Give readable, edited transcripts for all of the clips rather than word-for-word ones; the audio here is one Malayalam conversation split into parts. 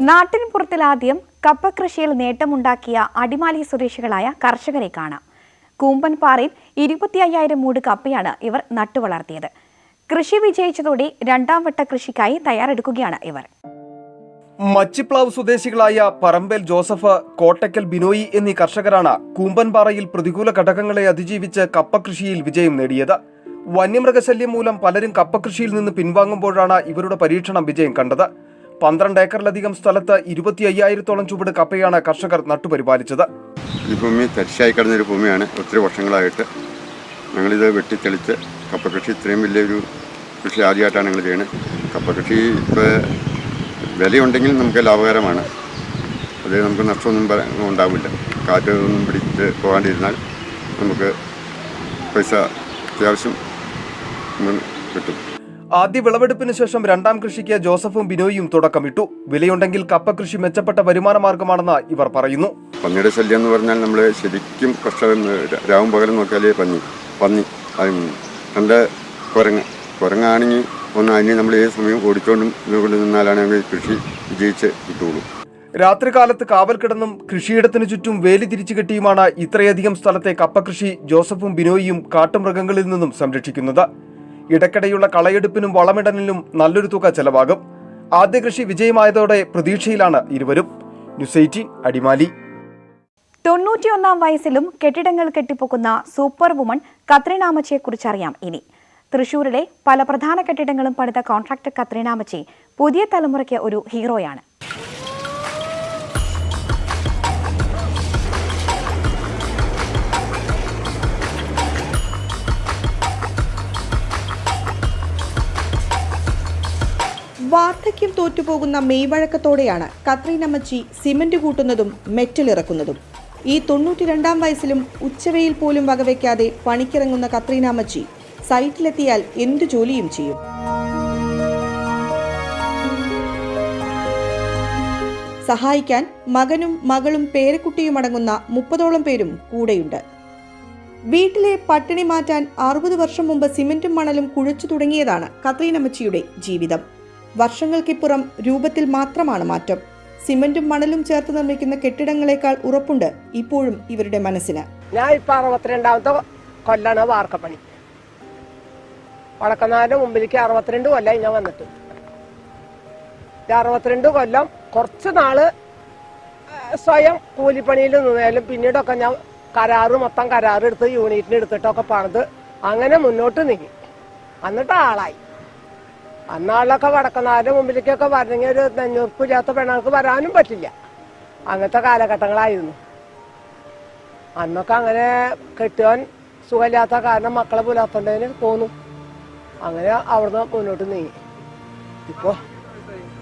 നാട്ടിൻ പുറത്തിലാദ്യം കപ്പ കൃഷിയിൽ നേട്ടമുണ്ടാക്കിയ അടിമാലി സ്വദേശികളായ കർഷകരെ കാണാം. കൂമ്പൻപാറയിൽ 25,000 മൂട് കപ്പയാണ് ഇവർ നട്ടുവളർത്തിയത്. കൃഷി വിജയിച്ചതോടെ രണ്ടാം വട്ട കൃഷിക്കായി തയ്യാറെടുക്കുകയാണ് ഇവർ. മച്ചിപ്ലാവ് സ്വദേശികളായ പറമ്പേൽ ജോസഫ്, കോട്ടക്കൽ ബിനോയി എന്നീ കർഷകരാണ് കൂമ്പൻപാറയിൽ പ്രതികൂല ഘടകങ്ങളെ അതിജീവിച്ച് കപ്പ കൃഷിയിൽ വിജയം നേടിയത്. വന്യമൃഗശല്യം മൂലം പലരും കപ്പ കൃഷിയിൽ നിന്ന് പിൻവാങ്ങുമ്പോഴാണ് ഇവരുടെ പരീക്ഷണം വിജയം കണ്ടത്. 12 ഏക്കറിലധികം സ്ഥലത്ത് 25,000-ഓളം ചുവട് കപ്പയാണ് കർഷകർ നട്ടുപരിപാലിച്ചത്. ഈ ഭൂമി തരിശായി കിടന്നൊരു ഭൂമിയാണ്. ഒത്തിരി വർഷങ്ങളായിട്ട് ഞങ്ങളിത് വെട്ടിത്തെളിച്ച് കപ്പ കൃഷി ഇത്രയും വലിയൊരു കൃഷി ആദ്യമായിട്ടാണ് ഞങ്ങൾ ചെയ്യുന്നത്. കപ്പ കൃഷി ഇപ്പോൾ വിലയുണ്ടെങ്കിൽ നമുക്ക് ലാഭകരമാണ്. അത് നമുക്ക് നഷ്ടമൊന്നും ഉണ്ടാവില്ല. കാറ്റൊന്നും പിടിച്ച് പോകാണ്ടിരുന്നാൽ നമുക്ക് പൈസ അത്യാവശ്യം കിട്ടും. ആദ്യ വിളവെടുപ്പിന് ശേഷം രണ്ടാം കൃഷിക്ക് ജോസഫും ബിനോയും തുടക്കമിട്ടു. വിലയുണ്ടെങ്കിൽ കപ്പ കൃഷി മെച്ചപ്പെട്ട വരുമാന മാർഗമാണെന്ന് ഇവർ പറയുന്നു. പന്നിയുടെ ശല്യം എന്ന് പറഞ്ഞാൽ നമ്മൾ ശരിക്കും കർഷകർ രാവും പകലും നോക്കിയാലേ പന്നി എൻ്റെ കുരങ്ങാണെങ്കിൽ ഒന്ന് അതിന് നമ്മൾ ഏത് സമയം ഓടിച്ചോണ്ടും ഇതുകൊണ്ട് നിന്നാലാണ് കൃഷി വിജയിച്ച് കിട്ടുള്ളൂ. രാത്രികാലത്ത് കാവൽ കിടന്നും കൃഷിയിടത്തിന് ചുറ്റും വേലി തിരിച്ചു കെട്ടിയുമാണ് ഇത്രയധികം സ്ഥലത്തെ കപ്പ കൃഷി ജോസഫും ബിനോയും കാട്ടുമൃഗങ്ങളിൽ നിന്നും സംരക്ഷിക്കുന്നത്. ഇടയ്ക്കിടെയുള്ള കളയെടുപ്പിനും വളമിടലിനും നല്ലൊരു തുക ചെലവാകും. ആദ്യ കൃഷി വിജയമായതോടെ പ്രതീക്ഷയിലാണ് ഇരുവരും. ന്യൂസ് 18 അടിമാലി. 91-ാം വയസ്സിലും കെട്ടിടങ്ങൾ കെട്ടിപ്പൊക്കുന്ന സൂപ്പർ വുമൺ കത്രീനാമച്ചിയെക്കുറിച്ചറിയാം ഇനി. തൃശൂരിലെ പല പ്രധാന കെട്ടിടങ്ങളും പണിത കോൺട്രാക്ടർ കത്രീനാമച്ചി പുതിയ തലമുറയ്ക്ക് ഒരു ഹീറോയാണ്. വാർദ്ധക്യം തോറ്റുപോകുന്ന മെയ്വഴക്കത്തോടെയാണ് കത്രീനമ്മച്ചി സിമന്റ് കൂട്ടുന്നതും മെറ്റലിറക്കുന്നതും. ഈ 92-ാം വയസ്സിലും ഉച്ചവെയിൽ പോലും വകവയ്ക്കാതെ പണിക്കിറങ്ങുന്ന കത്രീനമ്മച്ചി സൈറ്റിലെത്തിയാൽ എന്തു ജോലിയും ചെയ്യും. സഹായിക്കാൻ മകനും മകളും പേരക്കുട്ടിയുമടങ്ങുന്ന 30ഓളം പേരും കൂടെയുണ്ട്. വീട്ടിലെ പട്ടിണി മാറ്റാൻ 60 വർഷം മുമ്പ് സിമന്റും മണലും കുഴച്ചു തുടങ്ങിയതാണ് കത്രീനമ്മച്ചിയുടെ ജീവിതം. വർഷങ്ങൾക്കിപ്പുറം രൂപത്തിൽ മാത്രമാണ് മാറ്റം. സിമന്റും മണലും ചേർത്ത് നിർമ്മിക്കുന്ന കെട്ടിടങ്ങളെക്കാൾ ഉറപ്പുണ്ട് ഇപ്പോഴും ഇവരുടെ മനസ്സിന്. ഞാൻ ഇപ്പൊ 62ാമത്തെ കൊല്ലാണ് വാർക്കപ്പണി. വടക്കനാടിന്റെ മുമ്പിലേക്ക് 62 കൊല്ലമായി ഞാൻ വന്നിട്ട്. 62 കൊല്ലം കുറച്ച് നാള് സ്വയം കൂലിപ്പണിയിൽ നിന്നാലും പിന്നീടൊക്കെ ഞാൻ മൊത്തം കരാറെടുത്ത് യൂണിറ്റിന് എടുത്തിട്ടൊക്കെ പണിത് അങ്ങനെ മുന്നോട്ട് നീങ്ങി. എന്നിട്ട് ആളായി. അന്നാളിലൊക്കെ വടക്കനാടിന്റെ മുമ്പിലേക്കൊക്കെ വരണമെങ്കിൽ ഒരു നെഞ്ഞുറപ്പില്ലാത്ത പെണ്ണുങ്ങൾക്ക് വരാനും പറ്റില്ല. അങ്ങനത്തെ കാലഘട്ടങ്ങളായിരുന്നു. അന്നൊക്കെ അങ്ങനെ കെട്ടുവാൻ സുഖമില്ലാത്ത കാരണം മക്കളെ പുലർത്തേണ്ടതിന് തോന്നും. അങ്ങനെ അവിടുന്ന് മുന്നോട്ട് നീങ്ങി. ഇപ്പോ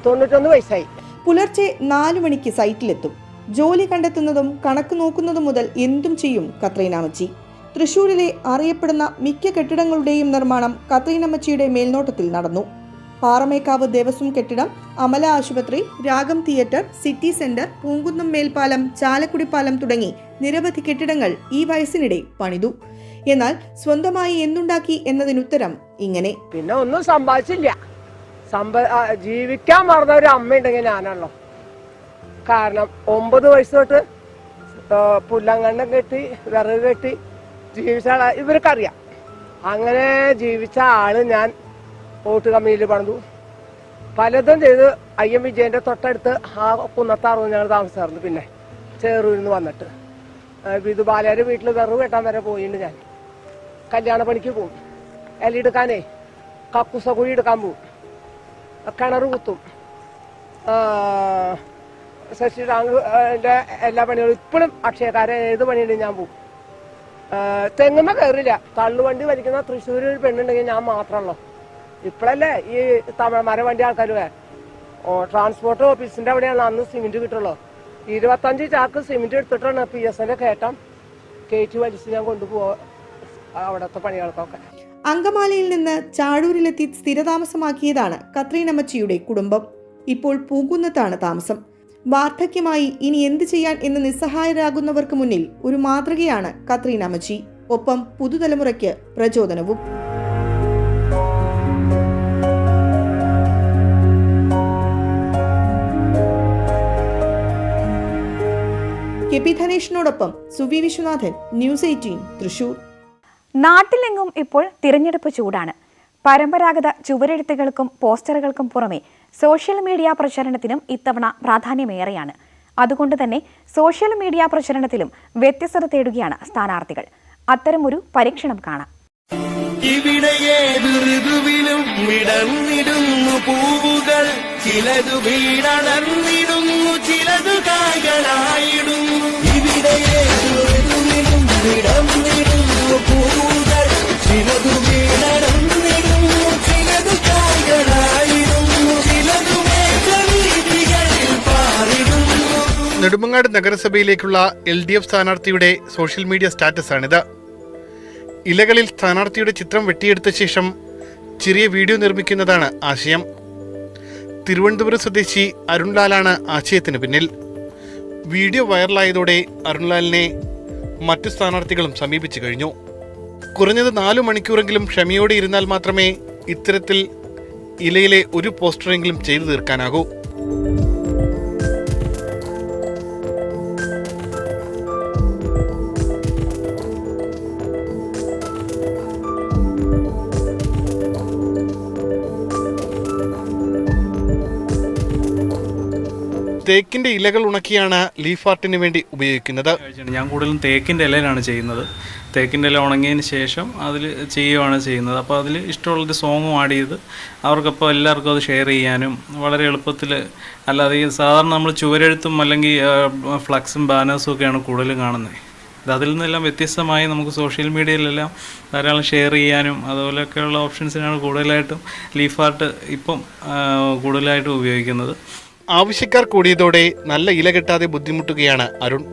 91 വയസ്സായി. പുലർച്ചെ 4 മണിക്ക് സൈറ്റിലെത്തും. ജോലി കണ്ടെത്തുന്നതും കണക്ക് നോക്കുന്നതും മുതൽ എന്തും ചെയ്യും കത്രീനാമച്ചി. തൃശൂരിലെ അറിയപ്പെടുന്ന മിക്ക കെട്ടിടങ്ങളുടെയും നിർമ്മാണം കത്രീനമ്മച്ചിയുടെ മേൽനോട്ടത്തിൽ നടന്നു. പാറമേക്കാവ് ദേവസ്വം കെട്ടിടം, അമല ആശുപത്രി, രാഗം തിയേറ്റർ, സിറ്റി സെന്റർ, പൂങ്കുന്നം മേൽപ്പാലം, ചാലക്കുടിപ്പാലം തുടങ്ങി നിരവധി കെട്ടിടങ്ങൾ ഈ വയസ്സിനിടെ പണിതു. എന്നാൽ സ്വന്തമായി എന്തുണ്ടാക്കി എന്നതിനുത്തരം ഇങ്ങനെ. പിന്നെ ഒന്നും സമ്പാദിച്ചില്ല. ജീവിക്കാൻ മറന്ന ഒരു അമ്മയുണ്ടെങ്കിൽ ഞാനാണല്ലോ. കാരണം 9 വയസ്സ് തൊട്ട് പുല്ലങ്കണ്ണം കെട്ടി വിറക് കെട്ടി ജീവിച്ച ഇവർക്കറിയാം. അങ്ങനെ ജീവിച്ച ആള് ഞാൻ ഓട്ട് കമ്പനിയിൽ പണിതു. പലതും ചെയ്ത് IM വിജയന്റെ തൊട്ടടുത്ത് ആ കുന്നത്താറും ഞങ്ങൾ താമസിച്ചായിരുന്നു. പിന്നെ ചേറൂരിൽ നിന്ന് വന്നിട്ട് വിധുബാലയുടെ വീട്ടിൽ വിറവ് കെട്ടാൻ വരെ പോയിട്ടുണ്ട്. ഞാൻ കല്യാണ പണിക്ക് പോകും. എലെടുക്കാനേ കക്കുസ കുഴി എടുക്കാൻ പോവും. കിണറ് കുത്തും. ശശി ടാങ്കിന്റെ എല്ലാ പണികളും ഇപ്പോഴും അക്ഷയക്കാരെ ഏത് പണിയുണ്ടെങ്കിൽ ഞാൻ പോകും. തെങ്ങുമ്മ കയറില്ല. തള്ളുവണ്ടി വലിക്കുന്ന തൃശ്ശൂരിൽ ഒരു പെണ്ണുണ്ടെങ്കിൽ ഞാൻ മാത്രമല്ലോ. ഇപ്പോഴല്ലേ ഈ തമിഴന്മാരെ വണ്ടി ആൾക്കാർ ട്രാൻസ്പോർട്ട് ഓഫീസിന്റെ അവിടെയാണ് അന്ന് സിമെന്റ് കിട്ടുള്ളൂ. 25 ചാക്ക് സിമെന്റ് എടുത്തിട്ടാണ് PSന്റെ കയറ്റി വലിച്ച് ഞാൻ കൊണ്ടുപോവാ അവിടത്തെ പണികൾക്കൊക്കെ. അങ്കമാലിയിൽ നിന്ന് ചാഴൂരിലെത്തി സ്ഥിരതാമസമാക്കിയതാണ് കത്രീനമ്മച്ചിയുടെ കുടുംബം. ഇപ്പോൾ പൂങ്കുന്നത്താണ് താമസം. വാർദ്ധക്യമായി ഇനി എന്ത് ചെയ്യാൻ എന്ന് നിസ്സഹായരാകുന്നവർക്ക് മുന്നിൽ ഒരു മാതൃകയാണ് കത്രീനമ്മച്ചി. ഒപ്പം പുതുതലമുറയ്ക്ക് പ്രചോദനവും. കെ പി ധനേഷിനോടൊപ്പം സുവി വിശ്വനാഥൻ, ന്യൂസ് 18 തൃശൂർ. നാട്ടിലെങ്ങും ഇപ്പോൾ തിരഞ്ഞെടുപ്പ് ചൂടാണ്. പരമ്പരാഗത ചുവരെഴുത്തുകൾക്കും പോസ്റ്ററുകൾക്കും പുറമെ സോഷ്യൽ മീഡിയ പ്രചരണത്തിനും ഇത്തവണ പ്രാധാന്യമേറെയാണ്. അതുകൊണ്ട് തന്നെ സോഷ്യൽ മീഡിയ പ്രചരണത്തിലും വ്യത്യസ്തത തേടുകയാണ് സ്ഥാനാർത്ഥികൾ. അത്തരമൊരു പരീക്ഷണം കാണാം. പൂവുകൾ ചിലതു വീടർന്നിടുന്നു, ചിലതു കായ്കളായിടുന്നു. പൂവുകൾ ചിലതു വീടർന്നിടുന്നു, ചിലതു കായ്കളായിടുന്നു, ചിലതു മേഘവീഥികളിൽ പാറിടുന്നു. നെടുമങ്ങാട് നഗരസഭയിലേക്കുള്ള LDF സ്ഥാനാർത്ഥിയുടെ സോഷ്യൽ മീഡിയ സ്റ്റാറ്റസാണിത്. ഇലകളിൽ സ്ഥാനാർത്ഥിയുടെ ചിത്രം വെട്ടിയെടുത്ത ശേഷം ചെറിയ വീഡിയോ നിർമ്മിക്കുന്നതാണ് ആശയം. തിരുവനന്തപുരം സ്വദേശി അരുൺലാലാണ് ആശയത്തിന് പിന്നിൽ. വീഡിയോ വൈറലായതോടെ അരുൺലാലിനെ മറ്റു സ്ഥാനാർത്ഥികളും സമീപിച്ചു കഴിഞ്ഞു. കുറഞ്ഞത് 4 മണിക്കൂറെങ്കിലും ക്ഷമയോടെ ഇരുന്നാൽ മാത്രമേ ഇത്തരത്തിൽ ഇലയിലെ ഒരു പോസ്റ്ററെങ്കിലും ചെയ്തു തീർക്കാനാകൂ. തേക്കിൻ്റെ ഇലകൾ ഉണക്കിയാണ് ലീഫ് ആർട്ടിന് വേണ്ടി ഉപയോഗിക്കുന്നത്. ഞാൻ കൂടുതലും തേക്കിൻ്റെ ഇലയിലാണ് ചെയ്യുന്നത്. തേക്കിൻ്റെ ഇല ഉണങ്ങിയതിന് ശേഷം അതിൽ ചെയ്യുന്നത്. അപ്പോൾ അതിൽ ഇഷ്ടമുള്ളൊരു സോങ്ങും ആഡ് ചെയ്ത് അവർക്കപ്പോൾ എല്ലാവർക്കും അത് ഷെയർ ചെയ്യാനും വളരെ എളുപ്പത്തിൽ. അല്ലാതെ ഈ സാധാരണ നമ്മൾ ചുവരെഴുത്തും അല്ലെങ്കിൽ ഫ്ലക്സും ബാനേഴ്സും ഒക്കെയാണ് കൂടുതലും കാണുന്നത്. അതിൽ നിന്നെല്ലാം വ്യത്യസ്തമായി നമുക്ക് സോഷ്യൽ മീഡിയയിലെല്ലാം ധാരാളം ഷെയർ ചെയ്യാനും അതുപോലെയൊക്കെയുള്ള ഓപ്ഷൻസിനാണ് കൂടുതലായിട്ടും ലീഫ് ആർട്ട് ഇപ്പം കൂടുതലായിട്ടും ഉപയോഗിക്കുന്നത്. ആവശ്യക്കാർ കൂടിയതോടെ നല്ല ഇല കിട്ടാതെ ബുദ്ധിമുട്ടുകയാണ് അരുൺ.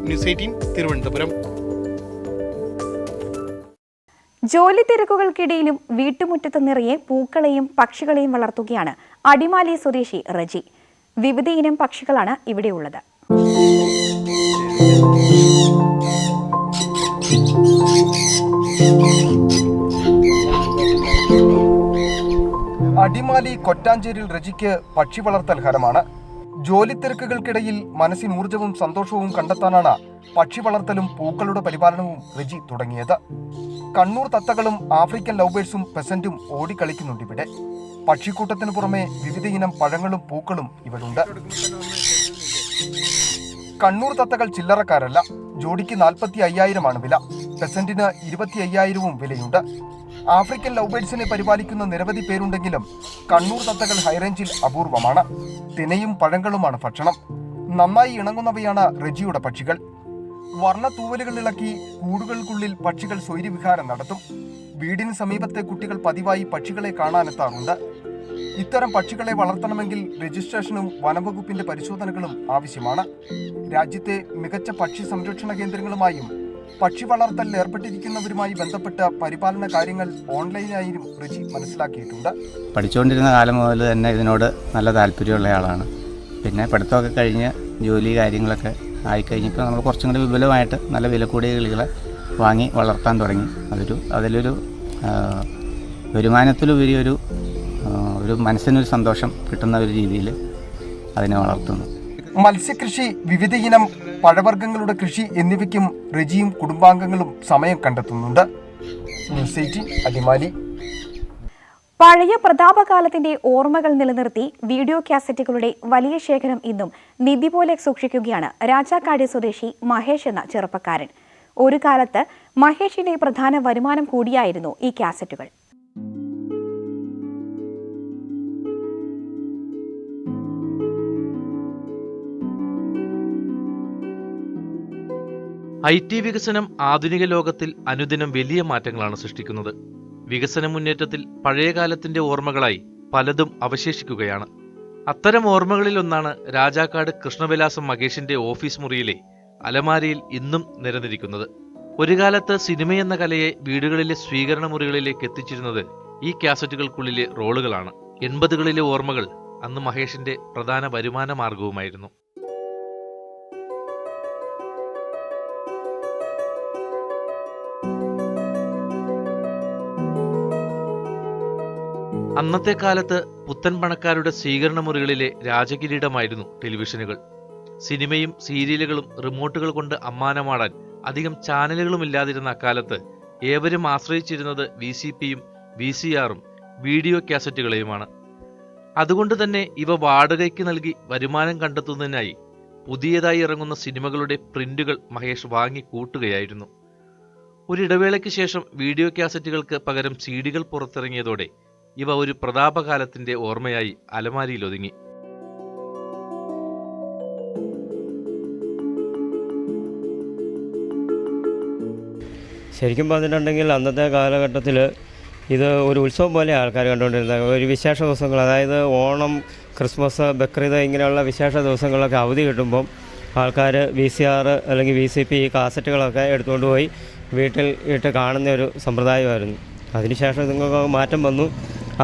ന്യൂസ് 18 തിരുവനന്തപുരം. ജോലി തിരക്കുകൾക്കിടയിലും വീട്ടുമുറ്റത്ത് നിറയെ പൂക്കളെയും പക്ഷികളെയും വളർത്തുകയാണ് അടിമാലി സ്വദേശി റജി. വിവിധയിനം പക്ഷികളാണ് ഇവിടെയുള്ളത്. അടിമാലി കൊറ്റാഞ്ചേരിയിൽ റജിക്ക് പക്ഷി വളർത്തൽ ഹരമാണ്. ജോലി തിരക്കുകൾക്കിടയിൽ മനസ്സിന് ഊർജവും സന്തോഷവും കണ്ടെത്താനാണ് പക്ഷി വളർത്തലും പൂക്കളുടെ പരിപാലനവും റജി തുടങ്ങിയത്. കണ്ണൂർ തത്തകളും ആഫ്രിക്കൻ ലവ്ബേഴ്സും പെസന്റും ഓടിക്കളിക്കുന്നുണ്ട് ഇവിടെ. പക്ഷിക്കൂട്ടത്തിന് പുറമെ വിവിധയിനം പഴങ്ങളും പൂക്കളും ഇവിടുണ്ട്. കണ്ണൂർ തത്തകൾ ചില്ലറക്കാരല്ല. ജോഡിക്ക് 45,000 വില. പെസന്റിന് 25,000 വിലയുണ്ട്. ആഫ്രിക്കൻ ലവ്ബേഴ്സിനെ പരിപാലിക്കുന്ന നിരവധി പേരുണ്ടെങ്കിലും കണ്ണൂർ തത്തകൾ ഹൈറേഞ്ചിൽ അപൂർവമാണ്. തിനയും പഴങ്ങളുമാണ് ഭക്ഷണം. നന്നായി ഇണങ്ങുന്നവയാണ് റജിയുടെ പക്ഷികൾ. വർണ്ണ തൂവലുകൾ ഇളക്കി കൂടുകൾക്കുള്ളിൽ പക്ഷികൾ സ്വൈര്യവിഹാരം നടത്തും. വീടിന് സമീപത്തെ കുട്ടികൾ പതിവായി പക്ഷികളെ കാണാനെത്താറുണ്ട്. ഇത്തരം പക്ഷികളെ വളർത്തണമെങ്കിൽ രജിസ്ട്രേഷനും വനംവകുപ്പിന്റെ പരിശോധനകളും ആവശ്യമാണ്. രാജ്യത്തെ മികച്ച പക്ഷി സംരക്ഷണ കേന്ദ്രങ്ങളുമായും പക്ഷി വളർത്തലിൽ ഏർപ്പെട്ടിരിക്കുന്നവരുമായി ബന്ധപ്പെട്ട പരിപാലന കാര്യങ്ങൾ ഓൺലൈനായും റജി മനസ്സിലാക്കിയിട്ടുണ്ട്. പഠിച്ചുകൊണ്ടിരുന്ന കാലം മുതൽ തന്നെ ഇതിനോട് നല്ല താല്പര്യമുള്ള ആളാണ്. പിന്നെ പഠിത്തമൊക്കെ കഴിഞ്ഞ് ജോലി കാര്യങ്ങളൊക്കെ ആയിക്കഴിഞ്ഞപ്പോൾ നമ്മൾ കുറച്ചും കൂടി വിപുലമായിട്ട് നല്ല വില കൂടിയ കിളികളെ വാങ്ങി വളർത്താൻ തുടങ്ങി. അതിലൊരു വരുമാനത്തിലുപരി ഒരു മനസ്സിനൊരു സന്തോഷം കിട്ടുന്ന ഒരു രീതിയിൽ അതിനെ വളർത്തുന്നു. മത്സ്യകൃഷി, വിവിധയിനം പഴവർഗ്ഗങ്ങളുടെ കൃഷി എന്നിവയ്ക്കും റജിയും കുടുംബാംഗങ്ങളും സമയം കണ്ടെത്തുന്നുണ്ട്. ന്യൂസ് 18 അടിമാലി. പഴയ പ്രതാപകാലത്തിന്റെ ഓർമ്മകൾ നിലനിർത്തി വീഡിയോ കാസറ്റുകളുടെ വലിയ ശേഖരം ഇന്നും നിധി പോലെ സൂക്ഷിക്കുകയാണ് രാജാക്കാട് സ്വദേശി മഹേഷ് എന്ന ചെറുപ്പക്കാരൻ. ഒരു കാലത്ത് മഹേഷിന്റെ പ്രധാന വരുമാനം കൂടിയായിരുന്നു ഈ കാസറ്റുകൾ. IT വികസനം ആധുനിക ലോകത്തിൽ അനുദിനം വലിയ മാറ്റങ്ങളാണ് സൃഷ്ടിക്കുന്നത്. വികസന മുന്നേറ്റത്തിൽ പഴയകാലത്തിന്റെ ഓർമ്മകളായി പലതും അവശേഷിക്കുകയാണ്. അത്തരം ഓർമ്മകളിലൊന്നാണ് രാജാക്കാട് കൃഷ്ണവിലാസം മഹേഷിന്റെ ഓഫീസ് മുറിയിലെ അലമാരയിൽ ഇന്നും നിരന്നിരിക്കുന്നത്. ഒരു കാലത്ത് സിനിമയെന്ന കലയെ വീടുകളിലെ സ്വീകരണ മുറികളിലേക്ക് എത്തിച്ചിരുന്നത് ഈ കാസറ്റുകൾക്കുള്ളിലെ റോളുകളാണ്. 80കളിലെ ഓർമ്മകൾ അന്ന് മഹേഷിന്റെ പ്രധാന വരുമാന മാർഗവുമായിരുന്നു. അന്നത്തെ കാലത്ത് പുത്തൻ പണക്കാരുടെ സ്വീകരണ മുറികളിലെ രാജകിരീടമായിരുന്നു ടെലിവിഷനുകൾ. സിനിമയും സീരിയലുകളും റിമോട്ടുകൾ കൊണ്ട് അമ്മാനമാടാൻ അധികം ചാനലുകളും ഇല്ലാതിരുന്ന അക്കാലത്ത് ഏവരും ആശ്രയിച്ചിരുന്നത് VCPയും VCRും വീഡിയോ കാസറ്റുകളെയുമാണ്. അതുകൊണ്ട് തന്നെ ഇവ വാടകയ്ക്ക് നൽകി വരുമാനം കണ്ടെത്തുന്നതിനായി പുതിയതായി ഇറങ്ങുന്ന സിനിമകളുടെ പ്രിന്റുകൾ മഹേഷ് വാങ്ങി കൂട്ടുകയായിരുന്നു. ഒരിടവേളയ്ക്ക് ശേഷം വീഡിയോ കാസറ്റുകൾക്ക് പകരം CD പുറത്തിറങ്ങിയതോടെ ഇവ ഒരു പ്രതാപകാലത്തിന്റെ ഓർമ്മയായി അലമാരിയിൽ ഒതുങ്ങി. ശരിക്കും പറഞ്ഞിട്ടുണ്ടെങ്കിൽ അന്നത്തെ കാലഘട്ടത്തിൽ ഇത് ഒരു ഉത്സവം പോലെ ആൾക്കാർ കണ്ടുകൊണ്ടിരുന്നത്. ഒരു വിശേഷ ദിവസങ്ങൾ, അതായത് ഓണം, ക്രിസ്മസ്, ബക്രീദ് ഇങ്ങനെയുള്ള വിശേഷ ദിവസങ്ങളൊക്കെ അവധി കിട്ടുമ്പം ആൾക്കാർ VCR അല്ലെങ്കിൽ VCP കാസറ്റുകളൊക്കെ എടുത്തുകൊണ്ട് പോയി വീട്ടിൽ ഇട്ട് കാണുന്ന ഒരു സമ്പ്രദായമായിരുന്നു. അതിനുശേഷം നിങ്ങൾക്ക് മാറ്റം വന്നു.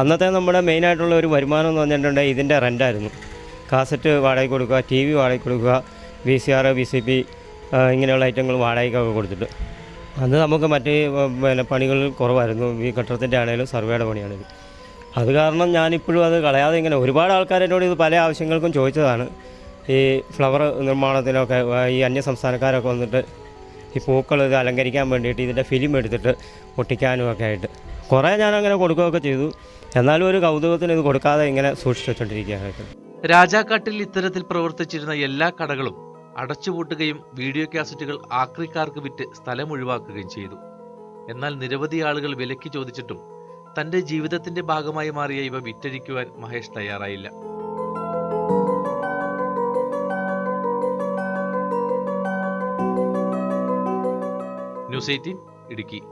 അന്നത്തെ നമ്മുടെ മെയിനായിട്ടുള്ള ഒരു വരുമാനം എന്ന് പറഞ്ഞിട്ടുണ്ടെങ്കിൽ ഇതിൻ്റെ റെൻ്റായിരുന്നു. കാസറ്റ് വാടകയ്ക്ക് കൊടുക്കുക, TV വാടകയ്ക്ക് കൊടുക്കുക, VCR, VCP ഇങ്ങനെയുള്ള ഐറ്റങ്ങൾ വാടകയ്ക്കൊക്കെ കൊടുത്തിട്ട് അന്ന് നമുക്ക് മറ്റ് പണികൾ കുറവായിരുന്നു. ഈ കെട്ടിടത്തിൻ്റെ ആണെങ്കിലും സർവേയുടെ പണിയാണെങ്കിലും. അത് കാരണം ഞാനിപ്പോഴും അത് കളയാതെ ഇങ്ങനെ ഒരുപാട് ആൾക്കാർ എന്നോട് ഇത് പല ആവശ്യങ്ങൾക്കും ചോദിച്ചതാണ്. ഈ ഫ്ലവർ നിർമ്മാണത്തിനൊക്കെ ഈ അന്യ സംസ്ഥാനക്കാരൊക്കെ വന്നിട്ട് ഈ പൂക്കൾ ഇത് അലങ്കരിക്കാൻ വേണ്ടിയിട്ട് ഇതിൻ്റെ ഫിലിം എടുത്തിട്ട് ഒട്ടിക്കാനും ഒക്കെ ആയിട്ട് കുറേ ഞാനങ്ങനെ കൊടുക്കുകയൊക്കെ ചെയ്തു. എന്നാലും ഒരു കൗതുകത്തിന് ഇത് കൊടുക്കാതെ ഇങ്ങനെ സൂക്ഷിച്ചു വെച്ചോണ്ടിരിക്കുകയാണ്. രാജാക്കാട്ടിൽ ഇത്തരത്തിൽ പ്രവർത്തിച്ചിരുന്ന എല്ലാ കടകളും അടച്ചുപൂട്ടുകയും വീഡിയോ കാസറ്റുകൾ ആക്രിക്കാർക്ക് വിറ്റ് സ്ഥലം ഒഴിവാക്കുകയും ചെയ്തു. എന്നാൽ നിരവധി ആളുകൾ വിലയ്ക്ക് ചോദിച്ചിട്ടും തന്റെ ജീവിതത്തിന്റെ ഭാഗമായി മാറിയ ഇവ വിറ്റഴിക്കുവാൻ മഹേഷ് തയ്യാറായില്ല. ന്യൂസ് 18 ഇടുക്കി.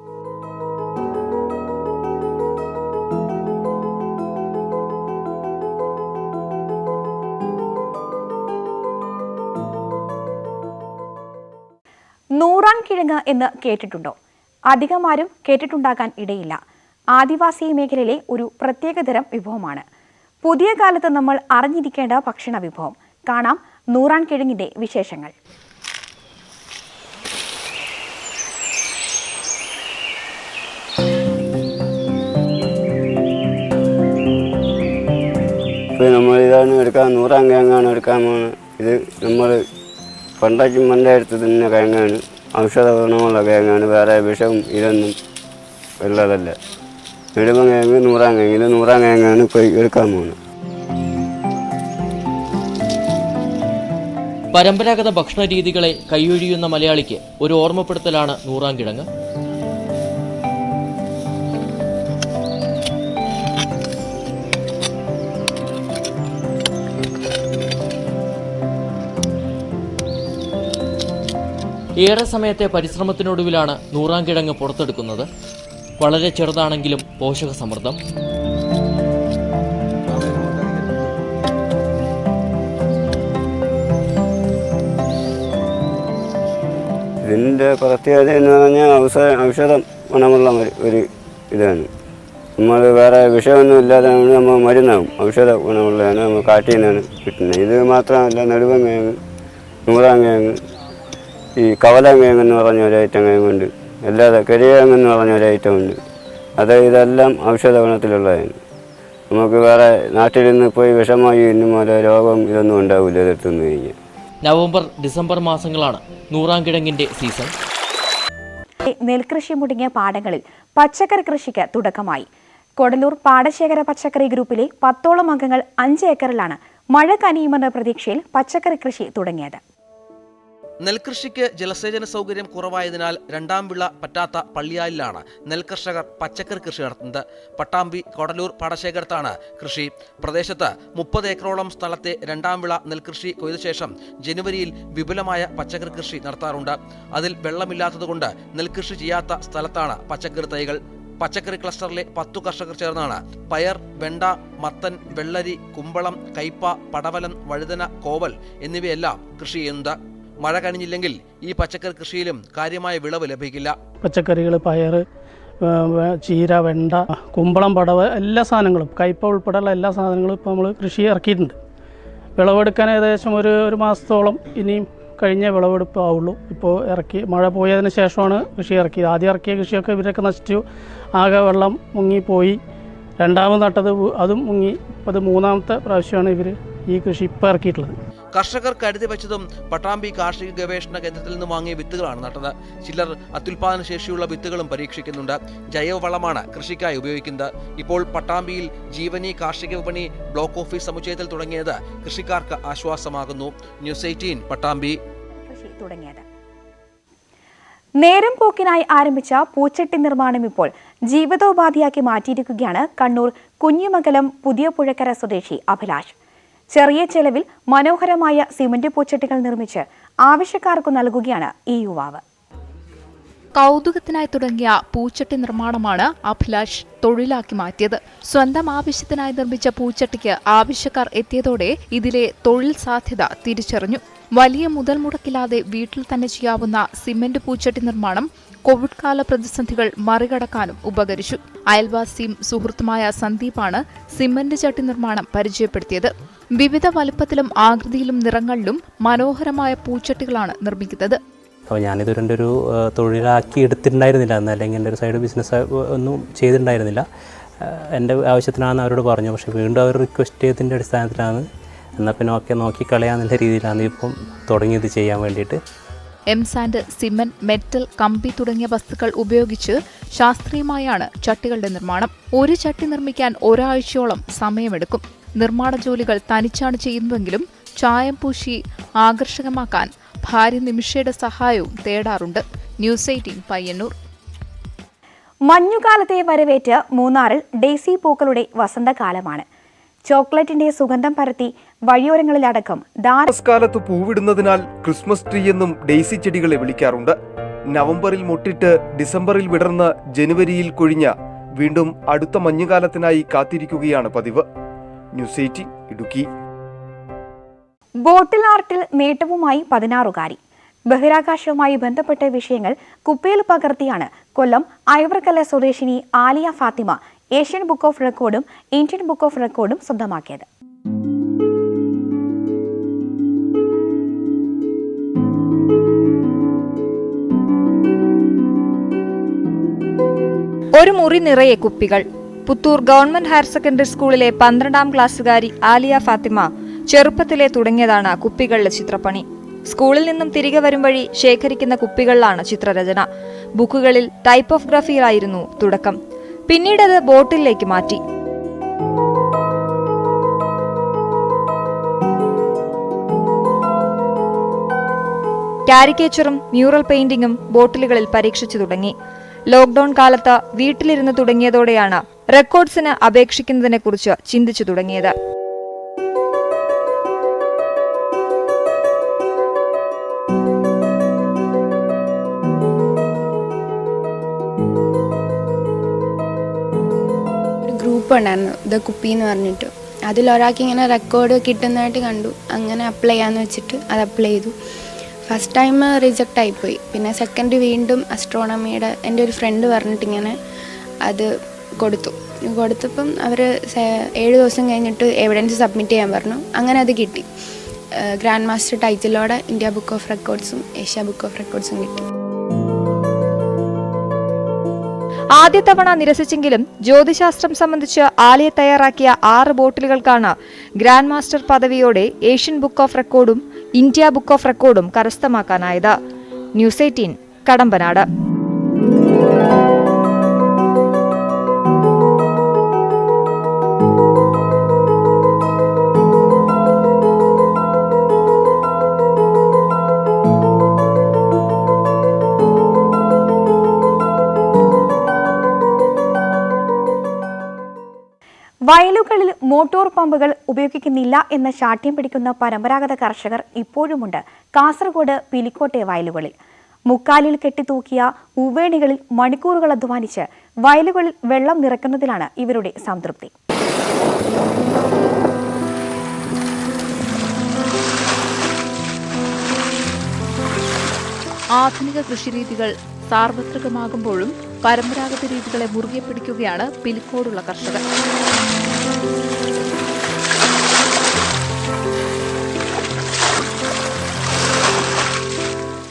നൂറാൻ കിഴങ്ങ് എന്ന് കേട്ടിട്ടുണ്ടോ? അധികമാരും കേട്ടിട്ടുണ്ടാകാൻ ഇടയില്ല. ആദിവാസി മേഖലയിലെ ഒരു പ്രത്യേകതരം വിഭവമാണ്. പുതിയ കാലത്ത് നമ്മൾ അറിഞ്ഞിരിക്കേണ്ട ഭക്ഷണ വിഭവം. കാണാം നൂറാൻ കിഴങ്ങിന്റെ വിശേഷങ്ങൾ. ഇപ്പോൾ നമ്മൾ ഇതാണ് എടുക്കാൻ, നൂറാൻ കിഴങ്ങാണ് എടുക്കാൻ പോകുന്നത്. ഇത് നമ്മൾ പണ്ടാക്കി മണ്ട എടുത്ത് തന്നെ കിഴങ്ങാണ്. ഔഷധ ഗുണമുള്ള കിഴങ്ങാണ്. വേറെ വിഷവും ഇതൊന്നും ഉള്ളതല്ല. നെടുമ്പൻ കിഴങ്ങ്, നൂറാൻ കിഴങ്ങ്. ഇത് നൂറാൻ കിഴങ്ങാണ് ഇപ്പോൾ എടുക്കാൻ പോകുന്നത്. പരമ്പരാഗത ഭക്ഷണ രീതികളെ കൈയൊഴിയുന്ന മലയാളിക്ക് ഒരു ഓർമ്മപ്പെടുത്തലാണ് നൂറാൻ കിഴങ്ങ്. ഏറെ സമയത്തെ പരിശ്രമത്തിനൊടുവിലാണ് നൂറാൻ കിഴങ്ങ് പുറത്തെടുക്കുന്നത്. വളരെ ചെറുതാണെങ്കിലും പോഷക സമൃദ്ധം. ഇതിൻ്റെ പ്രത്യേകത എന്ന് പറഞ്ഞാൽ ഔഷധം ഗുണമുള്ള ഒരു ഇതാണ്. നമ്മൾ വേറെ വിഷമൊന്നും ഇല്ലാതെ നമ്മൾ മരുന്നാവും. ഔഷധ ഗുണമുള്ളതാണ്. നമ്മൾ കാട്ടിൽ നിന്നാണ് കിട്ടുന്നത്. ഇത് മാത്രമല്ല, നെടുമ്പൻ കിഴങ്ങ്, നൂറാൻ കിഴങ്ങ്, ഈ കവലം കിഴങ്ങെന്ന് പറഞ്ഞ ഒരു ഐറ്റം കിഴങ്ങുണ്ട്. അല്ലാതെ കരികിഴങ്ങെന്ന് പറഞ്ഞ ഒരു ഐറ്റം ഉണ്ട്. ഇതെല്ലാം ഔഷധ ഗുണത്തിലുള്ളതാണ്. നമുക്ക് വേറെ നാട്ടിൽ നിന്ന് പോയി വിഷമായി ഇന്നും പോലെ രോഗം ഇതൊന്നും ഉണ്ടാവില്ല ഇതെടുത്തുനിന്ന് കഴിഞ്ഞാൽ. നവംബർ, ഡിസംബർ മാസങ്ങളാണ് നൂറാൻ കിഴങ്ങിന്റെ സീസൺ. നെൽകൃഷി മുടങ്ങിയ പാടങ്ങളിൽ പച്ചക്കറി കൃഷിക്ക് തുടക്കമായി. കൊടലൂർ പാടശേഖര പച്ചക്കറി ഗ്രൂപ്പിലെ 10ഓളം അംഗങ്ങൾ 5 ഏക്കറിലാണ് മഴ കനിയുമെന്ന പ്രതീക്ഷയിൽ പച്ചക്കറി കൃഷി തുടങ്ങിയത്. നെൽകൃഷിക്ക് ജലസേചന സൗകര്യം കുറവായതിനാൽ രണ്ടാം വിള പറ്റാത്ത പള്ളിയാലിലാണ് നെൽകർഷകർ പച്ചക്കറി കൃഷി നടത്തുന്നത്. പട്ടാമ്പി, കൊടലൂർ പാടശേഖരത്താണ് കൃഷി. പ്രദേശത്ത് 30 ഏക്കറോളം സ്ഥലത്തെ രണ്ടാം വിള നെൽകൃഷി കൊയ്ത ശേഷം ജനുവരിയിൽ വിപുലമായ പച്ചക്കറി കൃഷി നടത്താറുണ്ട്. അതിൽ വെള്ളമില്ലാത്തതുകൊണ്ട് നെൽകൃഷി ചെയ്യാത്ത സ്ഥലത്താണ് പച്ചക്കറി തൈകൾ. പച്ചക്കറി ക്ലസ്റ്ററിലെ 10 കർഷകർ ചേർന്നാണ് പയർ, വെണ്ട, മത്തൻ, വെള്ളരി, കുമ്പളം, കയ്പ, പടവലം, വഴുതന, കോവൽ എന്നിവയെല്ലാം കൃഷി ചെയ്യുന്നത്. മഴ കനിഞ്ഞില്ലെങ്കിൽ ഈ പച്ചക്കറി കൃഷിയിലും കാര്യമായ വിളവ് ലഭിക്കില്ല. പച്ചക്കറികൾ, പയർ, ചീര, വെണ്ട, കുമ്പളം, പടവ് എല്ലാ സാധനങ്ങളും, കയ്പ ഉൾപ്പെടെയുള്ള എല്ലാ സാധനങ്ങളും ഇപ്പോൾ നമ്മൾ കൃഷി ഇറക്കിയിട്ടുണ്ട്. വിളവെടുക്കാൻ ഏകദേശം ഒരു മാസത്തോളം ഇനിയും കഴിഞ്ഞ വിളവെടുപ്പ് ആവുള്ളൂ. ഇപ്പോൾ ഇറക്കി മഴ പോയതിന് ശേഷമാണ് കൃഷി ഇറക്കിയത്. ആദ്യം ഇറക്കിയ കൃഷിയൊക്കെ ഇവരൊക്കെ നശിച്ചു, ആകെ വെള്ളം മുങ്ങിപ്പോയി. രണ്ടാമത് നട്ടത് അതും മുങ്ങി. ഇപ്പോൾ അത് മൂന്നാമത്തെ പ്രാവശ്യമാണ് ഇവർ ഈ കൃഷി ഇപ്പോൾ ഇറക്കിയിട്ടുള്ളത്. കർഷകർ കരുതി വെച്ചതും പട്ടാമ്പി കാർഷിക ഗവേഷണ കേന്ദ്രത്തിൽ നിന്ന് വാങ്ങിയ വിത്തുകളാണ് നട്ടത്. ചിലർ അത്യുൽപാദന ശേഷിയുള്ള വിത്തുകളും പരീക്ഷിക്കുന്നുണ്ട്. ജൈവവളമാണ് കൃഷിക്കായി ഉപയോഗിക്കുന്നത്. ഇപ്പോൾ പട്ടാമ്പിയിൽ ജീവനി കാർഷിക വിപണി ബ്ലോക്ക് ഓഫീസ് സമുച്ചയത്തിൽ തുടങ്ങിയത് കൃഷിക്കാർക്ക് ആശ്വാസമാകുന്നു. ന്യൂസ് 18 പട്ടാമ്പി. നേരം പോക്കിനായി ആരംഭിച്ച പൂച്ചട്ടി നിർമ്മാണം ഇപ്പോൾ ജീവിതോപാധിയാക്കി മാറ്റിയിരിക്കുകയാണ് കണ്ണൂർ കുഞ്ഞിമംഗലം പുതിയ പുഴക്കര സ്വദേശി അഭിലാഷ്. ചെറിയ ചെലവിൽ മനോഹരമായ സിമന്റ് പൂച്ചട്ടികൾ നിർമ്മിച്ച് ആവശ്യക്കാർക്ക് നൽകുകയാണ് ഈ യുവാവ്. കൗതുകത്തിനായി തുടങ്ങിയ പൂച്ചട്ടി നിർമ്മാണമാണ് അഭിലാഷ് തൊഴിലാക്കി മാറ്റിയത്. സ്വന്തം ആവശ്യത്തിനായി നിർമ്മിച്ച പൂച്ചട്ടിക്ക് ആവശ്യക്കാർ എത്തിയതോടെ ഇതിലെ തൊഴിൽ സാധ്യത തിരിച്ചറിഞ്ഞു. വലിയ മുതൽ മുടക്കില്ലാതെ വീട്ടിൽ തന്നെ ചെയ്യാവുന്ന സിമന്റ് പൂച്ചട്ടി നിർമ്മാണം കോവിഡ് കാല പ്രതിസന്ധികൾ മറികടക്കാനും ഉപകരിച്ചു. അയൽവാസിയും സുഹൃത്തുമായ സന്ദീപാണ് സിമന്റ് ചട്ടി നിർമ്മാണം പരിചയപ്പെടുത്തിയത്. വിവിധ വലുപ്പത്തിലും ആകൃതിയിലും നിറങ്ങളിലും മനോഹരമായ പൂച്ചട്ടികളാണ് നിർമ്മിക്കുന്നത്. അപ്പോൾ ഞാനിതുവരെ ഒരു തൊഴിലാക്കി എടുത്തിട്ടുണ്ടായിരുന്നില്ല, അല്ലെങ്കിൽ എൻ്റെ ഒരു സൈഡ് ബിസിനസ് ഒന്നും ചെയ്തിട്ടുണ്ടായിരുന്നില്ല. എൻ്റെ ആവശ്യത്തിനാണെന്ന് അവരോട് പറഞ്ഞു. പക്ഷേ വീണ്ടും അവർ റിക്വസ്റ്റ് ചെയ്തതിൻ്റെ അടിസ്ഥാനത്തിലാണ് എന്നാൽ പിന്നെ ഒക്കെ നോക്കിക്കളയാന്നുള്ള രീതിയിലാണ് ഇപ്പം തുടങ്ങിയത് ചെയ്യാൻ വേണ്ടിയിട്ട്. എംസാൻഡ്, സിമന്റ്, മെറ്റൽ, കമ്പി തുടങ്ങിയ വസ്തുക്കൾ ഉപയോഗിച്ച് ശാസ്ത്രീയമായാണ് ചട്ടികളുടെ നിർമ്മാണം. ഒരു ചട്ടി നിർമ്മിക്കാൻ ഒരാഴ്ചയോളം സമയമെടുക്കും. നിർമ്മാണ ജോലികൾ തനിച്ചാണ് ചെയ്യുന്നതെങ്കിലും ചായം പൂശി ആകർഷകമാക്കാൻ ഭാര്യ നിമിഷയുടെ സഹായവും തേടാറുണ്ട്. ന്യൂസ് 18 പയ്യന്നൂർ. മഞ്ഞുകാലത്തെ വരവേറ്റ് മൂന്നാറിൽ ഡെയ്സി പൂക്കളുടെ വസന്തകാലമാണ്. ചോക്ലേറ്റിന്റെ സുഗന്ധം പരത്തി വഴിയോരങ്ങളിലടക്കം കാലത്ത് പൂവിടുന്നതിനാൽ ക്രിസ്മസ് ട്രീ എന്നും ഡെയ്സി ചെടികളെ വിളിക്കാറുണ്ട്. നവംബറിൽ മുട്ടിട്ട് ഡിസംബറിൽ വിടർന്ന് ജനുവരിയിൽ കൊഴിഞ്ഞ വീണ്ടും അടുത്ത മഞ്ഞുകാലത്തിനായി കാത്തിരിക്കുകയാണ് പതിവ്. ന്യൂസ് 18 ഇടുക്കി. ബോട്ടിൽ ആർട്ടിൽ നേട്ടവുമായി 16കാരി. ബഹിരാകാശവുമായി ബന്ധപ്പെട്ട വിഷയങ്ങൾ കുപ്പിയിൽ പകർത്തിയാണ് കൊല്ലം ഐവർകല സ്വദേശിനി Aliya Fathima Asian book of റെക്കോർഡും ഇന്ത്യൻ ബുക്ക് ഓഫ് റെക്കോർഡും സ്വന്തമാക്കിയത്. ഒരു മുറി നിറയെ കുപ്പികൾ. പുത്തൂർ ഗവൺമെന്റ് ഹയർ സെക്കൻഡറി സ്കൂളിലെ 12ാം ക്ലാസ്സുകാരി ആലിയ ഫാത്തിമ ചെറുപ്പത്തിലെ തുടങ്ങിയതാണ് കുപ്പികളിലെ ചിത്രപ്പണി. സ്കൂളിൽ നിന്നും തിരികെ വരും വഴി ശേഖരിക്കുന്ന കുപ്പികളിലാണ് ചിത്രരചന. ബുക്കുകളിൽ ടൈപ്പ് ഓഫ് ഗ്രാഫിയിലായിരുന്നു തുടക്കം. പിന്നീട് അത് ബോട്ടിലേക്ക് മാറ്റി. കാരിക്കേച്ചറും മ്യൂറൽ പെയിന്റിംഗും ബോട്ടിലുകളിൽ പരീക്ഷിച്ചു തുടങ്ങി. ലോക്ക്ഡൌൺ കാലത്ത് വീട്ടിലിരുന്ന് തുടങ്ങിയതോടെയാണ് റെക്കോർഡ്സിന് അപേക്ഷിക്കുന്നതിനെക്കുറിച്ച് ചിന്തിച്ചു തുടങ്ങിയത്. ഗ്രൂപ്പ് ഉണ്ടായിരുന്നു ദ കുപ്പി എന്ന് പറഞ്ഞിട്ട്. അതിലൊരാൾക്ക് ഇങ്ങനെ റെക്കോർഡ് കിട്ടുന്നതായിട്ട് കണ്ടു. അങ്ങനെ അപ്ലൈ ചെയ്യാമെന്ന് വെച്ചിട്ട് അത് അപ്ലൈ ചെയ്തു. ഫസ്റ്റ് ടൈം റിജക്റ്റ് ആയിപ്പോയി. പിന്നെ സെക്കൻഡ് വീണ്ടും അസ്ട്രോണമിയുടെ എൻ്റെ ഒരു ഫ്രണ്ട് പറഞ്ഞിട്ടിങ്ങനെ അത് കൊടുത്തപ്പം അവർ 7 ദിവസം കഴിഞ്ഞിട്ട് എവിഡൻസ് സബ്മിറ്റ് ചെയ്യാൻ പറഞ്ഞു. അങ്ങനെ അത് കിട്ടി. ഗ്രാൻഡ് മാസ്റ്റർ ടൈറ്റിലോടെ ഇന്ത്യ ബുക്ക് ഓഫ് റെക്കോർഡ്സും ഏഷ്യ ബുക്ക് ഓഫ് റെക്കോർഡ്സും കിട്ടി. ആദ്യ തവണ നിരസിച്ചെങ്കിലും ജ്യോതിശാസ്ത്രം സംബന്ധിച്ച് ആലിയ തയ്യാറാക്കിയ 6 ബോട്ടിലുകൾക്കാണ് ഗ്രാൻഡ് മാസ്റ്റർ പദവിയോടെ ഏഷ്യൻ ബുക്ക് ഓഫ് റെക്കോർഡും ഇന്ത്യ ബുക്ക് ഓഫ് റെക്കോർഡും കരസ്ഥമാക്കാനായത്. ന്യൂസ് 18 കടമ്പനാട്. വയലുകളിൽ മോട്ടോർ പമ്പുകൾ ഉപയോഗിക്കുന്നില്ല എന്ന് ശാഠ്യം പിടിക്കുന്ന പരമ്പരാഗത കർഷകർ ഇപ്പോഴുമുണ്ട് കാസർഗോഡ് പിലിക്കോട്ടെ വയലുകളിൽ. മുക്കാലിൽ കെട്ടിത്തൂക്കിയ ഉവേണികളിൽ മണിക്കൂറുകൾ അധ്വാനിച്ച് വയലുകളിൽ വെള്ളം നിറയ്ക്കുന്നതിലാണ് ഇവരുടെ സംതൃപ്തി. ആധുനിക കൃഷിരീതികൾ സാർവത്രികമാകുമ്പോഴും പരമ്പരാഗത രീതികളെ മുറുകെ പിടിക്കുകയാണ് പിലിക്കോടുള്ള കർഷകർ.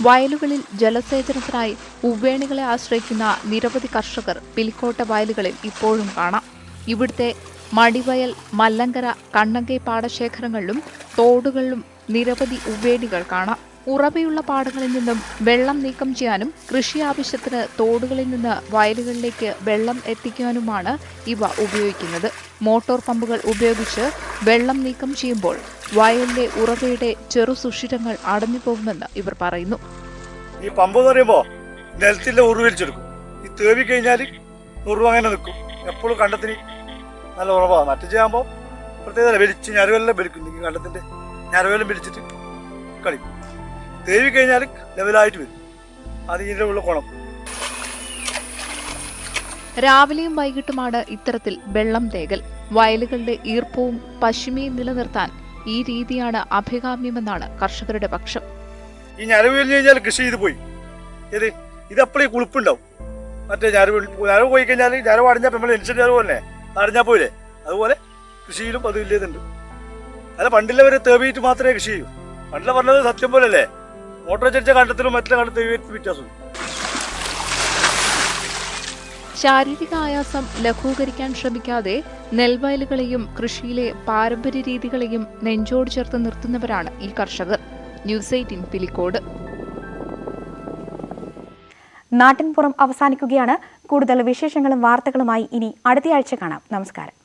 വയലുകളിൽ ജലസേചനത്തിനായി ഉവ്വേണികളെ ആശ്രയിക്കുന്ന നിരവധി കർഷകർ പിലിക്കോട്ടെ വയലുകളിൽ ഇപ്പോഴും കാണാം. ഇവിടുത്തെ മടിവയൽ, മല്ലങ്കര, കണ്ണങ്കൈ പാടശേഖരങ്ങളിലും തോടുകളിലും നിരവധി ഉവ്വേണികൾ കാണാം. ഉറവയുള്ള പാടങ്ങളിൽ നിന്നും വെള്ളം നീക്കം ചെയ്യാനും കൃഷി ആവശ്യത്തിന് തോടുകളിൽ നിന്ന് വയലുകളിലേക്ക് വെള്ളം എത്തിക്കാനുമാണ് ഇവ ഉപയോഗിക്കുന്നത്. മോട്ടോർ പമ്പുകൾ ഉപയോഗിച്ച് വെള്ളം നീക്കം ചെയ്യുമ്പോൾ വയലിലെ ഉറവയുടെ ചെറു സുഷിരങ്ങൾ അടഞ്ഞു പോകുമെന്ന് ഇവർ പറയുന്നു. ഈ പമ്പ് എന്ന് പറയുമ്പോൾ നിലത്തിൻ്റെ ഉറവ് വലിച്ചെടുക്കും. ഈ തേവി കഴിഞ്ഞാൽ ഉറവ് അങ്ങനെ നിൽക്കും. എപ്പോഴും കണ്ടത്തിന് നല്ല ഉറവാണ്. മറ്റു ചെയ്യുമ്പോൾ പ്രത്യേകത വലിച്ച് ഞരവെല്ലാം വലിക്കും. കണ്ടത്തിൻ്റെ ഞരവെല്ലാം വലിച്ചിട്ട് കളിക്കും. തേവി കഴിഞ്ഞാൽ ലെവലായിട്ട് വരും. അത് ഇതിൻ്റെ ഉള്ള കുളം. രാവിലെയും വൈകിട്ടുമാണ് ഇത്തരത്തിൽ വെള്ളം തേകൽ. വയലുകളുടെ ഈർപ്പവും പശിമയും നിലനിർത്താൻ ഈ രീതിയാണ് അഭികാമ്യമെന്നാണ് കർഷകരുടെ പക്ഷം. ഈ ഞരവ് കഴിഞ്ഞ് കഴിഞ്ഞാൽ കൃഷി ചെയ്ത് പോയി. ഇത് അപ്പോഴേ കുളിപ്പുണ്ടാവും. മറ്റേ ഞരവ് പോയി കഴിഞ്ഞാൽ ഞരവ് അടഞ്ഞാൽ നമ്മൾ എൻസിൻ്റെ ഞരവ് പോലെ അടഞ്ഞാൽ പോയില്ലേ, അതുപോലെ കൃഷിയിലും അത് ഇല്ലേതുണ്ട്. അല്ല പണ്ടില്ലവരെ തേവിയിട്ട് മാത്രമേ കൃഷി ചെയ്യൂ. പണ്ടില്ല പറഞ്ഞത് സത്യം പോലല്ലേ. മോട്ടോർ ചരിച്ച കണ്ടത്തിലും മറ്റുള്ള കണ്ടത്തിൽ വ്യത്യാസമുണ്ട്. ശാരീരിക ആയാസം ലഘൂകരിക്കാൻ ശ്രമിക്കാതെ നെൽവയലുകളെയും കൃഷിയിലെ പാരമ്പര്യ രീതികളെയും നെഞ്ചോട് ചേർത്ത് നിർത്തുന്നവരാണ് ഈ കർഷകർ. ന്യൂസ് 18 പിലിക്കോട്. നാട്ടിൻപുറം അവസാനിക്കുകയാണ്. കൂടുതൽ വിശേഷങ്ങളും വാർത്തകളുമായി ഇനി അടുത്തയാഴ്ച കാണാം. നമസ്കാരം.